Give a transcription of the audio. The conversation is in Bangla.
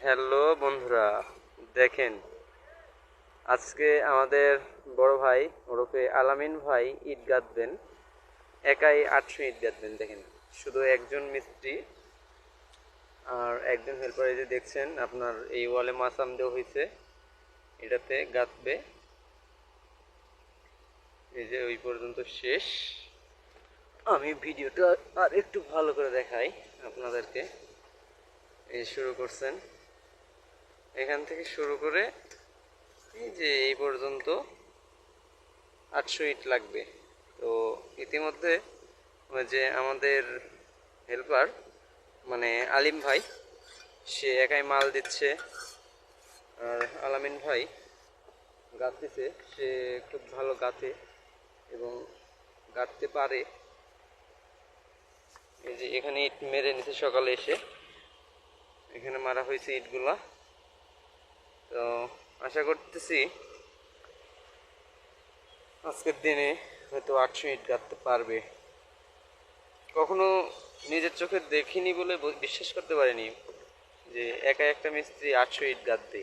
হ্যালো বন্ধুরা, দেখেন আজকে আমাদের বড় ভাই ওরফে আলামিন ভাই ইট গাঁথবেন। একাই 800 ইট গাঁথবেন। দেখেন, শুধু একজন মিস্ত্রি আর একজন হেল্পার। এই যে দেখছেন, আপনার এই ওয়ালে মাচাম দেওয়া হয়েছে, এটাতে গাঁথবে। এই যে ওই পর্যন্ত শেষ। আমি ভিডিওটা আর একটু ভালো করে দেখাই আপনাদেরকে। এই শুরু করছেন, এখান থেকে শুরু করে এই যে এই পর্যন্ত 800 ইট লাগবে। তো ইতিমধ্যে ওই যে আমাদের হেল্পার মানে আলিম ভাই, সে একাই মাল দিচ্ছে। আর আলামিন ভাই গাঁথতেছে, সে খুব ভালো গাঁথে এবং গাঁথতে পারে। এই যে এখানে ইট মেরে নিছে সকালে এসে, এখানে মারা হয়েছে ইটগুলা। তো আশা করতেছি আজকের দিনে হয়তো 800 ইট গাঁথতে পারবে। কখনো নিজের চোখে দেখিনি বলে বিশ্বাস করতে পারিনি যে একা একটা মিস্ত্রি 800 ইট গাঁথবে।